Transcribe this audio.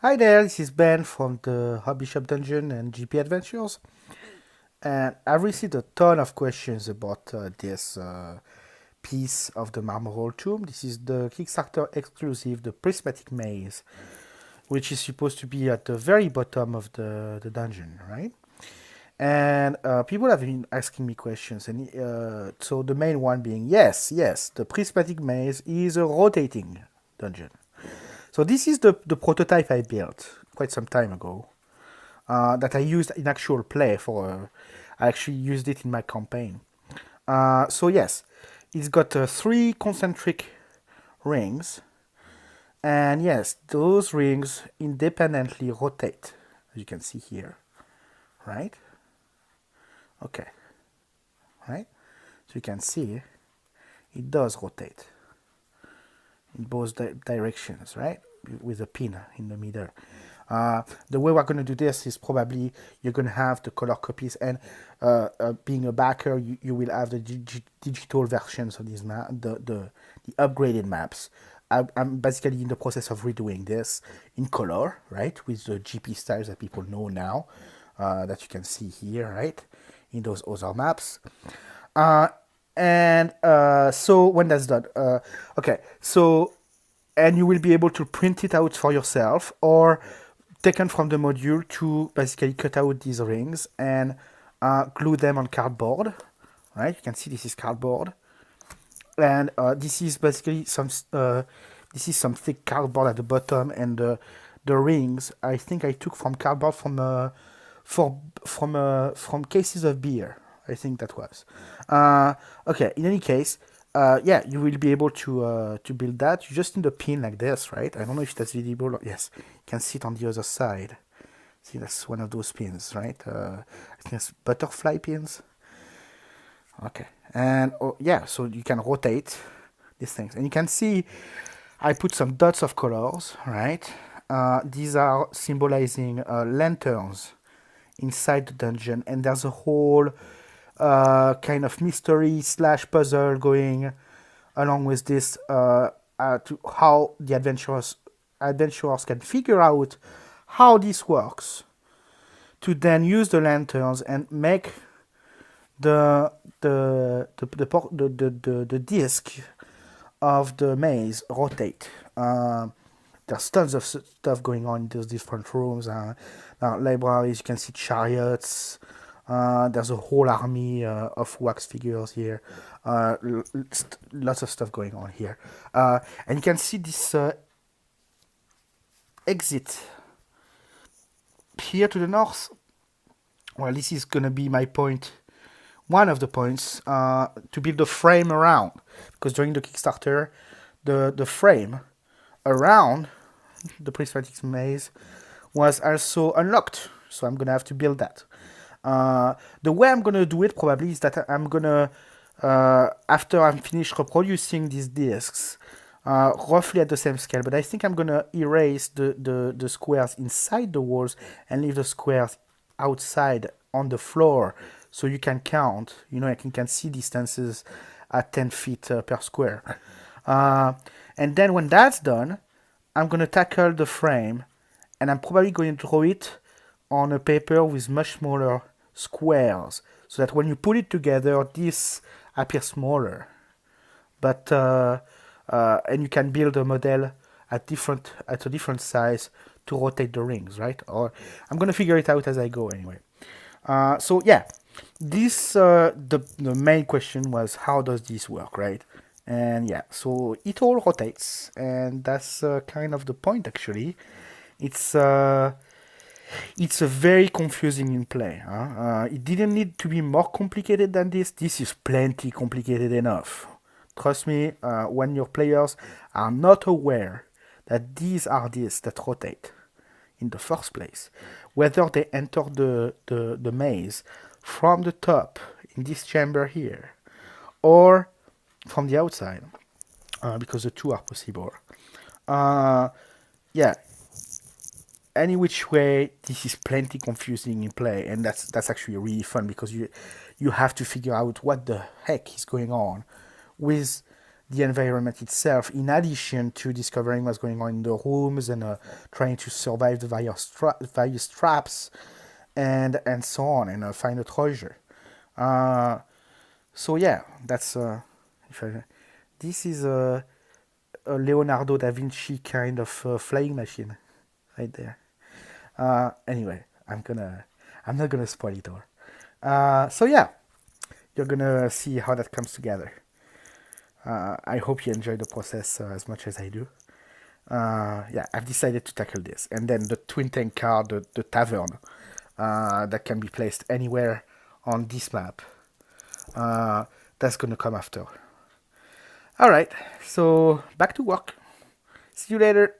Hi there, this is Ben from the Hobby Shop Dungeon and GP Adventures. And I've received a ton of questions about this piece of the Marmoreal Tomb. This is the Kickstarter exclusive, the Prismatic Maze, which is supposed to be at the very bottom of the dungeon, right? And people have been asking me questions, and so the main one being yes, the Prismatic Maze is a rotating dungeon. So this is the prototype I built quite some time ago that I used in actual play for. I actually used it in my campaign. So yes, it's got three concentric rings, and yes, those rings independently rotate, as you can see here, right? Okay, right. So you can see it does rotate in both directions, right? With a pin in the middle. The way we're going to do this is probably you're going to have the color copies, and being a backer, you will have the digital versions of these the upgraded maps. I'm basically in the process of redoing this in color, right, with the GP styles that people know now, that you can see here, right, in those other maps. Uh, and so when that's done, okay, so and you will be able to print it out for yourself or taken from the module to basically cut out these rings and glue them on cardboard, right? You can see this is cardboard, and this is basically this is some thick cardboard at the bottom, and the rings I think I took from cardboard from cases of beer. I think that was. Okay. In any case, yeah, you will be able to build that. You just need a pin like this, right? I don't know if that's visible. Yes, you can see it on the other side. See, that's one of those pins, right? I think it's butterfly pins. Okay, and oh, yeah, so you can rotate these things, and you can see I put some dots of colors, right? These are symbolizing lanterns inside the dungeon, and there's a whole kind of mystery slash puzzle going along with this, to how the adventurers can figure out how this works to then use the lanterns and make the the disc of the maze rotate. There's tons of stuff going on in those different rooms. Libraries, you can see chariots. There's a whole army of wax figures here. Lots of stuff going on here. And you can see this exit here to the north. Well, this is going to be my point, one of the points, to build a frame around. Because during the Kickstarter, the frame around the Prismatic Maze was also unlocked. So I'm going to have to build that. The way I'm going to do it probably is that I'm going to, after I'm finished reproducing these discs, roughly at the same scale, but I think I'm going to erase the squares inside the walls and leave the squares outside on the floor so you can count. You know, you can see distances at 10 feet per square. And then when that's done, I'm going to tackle the frame, and I'm probably going to draw it on a paper with much smaller squares, so that when you put it together, this appears smaller. But and you can build a model at a different size to rotate the rings, right? Or I'm gonna figure it out as I go anyway. So yeah, this the main question was how does this work, right? And yeah, so it all rotates, and that's kind of the point actually. It's it's a very confusing in play. It didn't need to be more complicated than this. This is plenty complicated enough. Trust me, when your players are not aware that these are discs that rotate in the first place, whether they enter the maze from the top in this chamber here or from the outside, because the two are possible. Yeah, any which way, this is plenty confusing in play, and that's actually really fun because you have to figure out what the heck is going on with the environment itself, in addition to discovering what's going on in the rooms and trying to survive the various traps and so on, and find a treasure. So yeah, that's if I, this is a Leonardo da Vinci kind of flying machine right there. Anyway, I'm not gonna spoil it all. So yeah, you're gonna see how that comes together. I hope you enjoy the process as much as I do. Yeah, I've decided to tackle this, and then the twin tank car, the tavern, that can be placed anywhere on this map. That's gonna come after. All right, so back to work. See you later.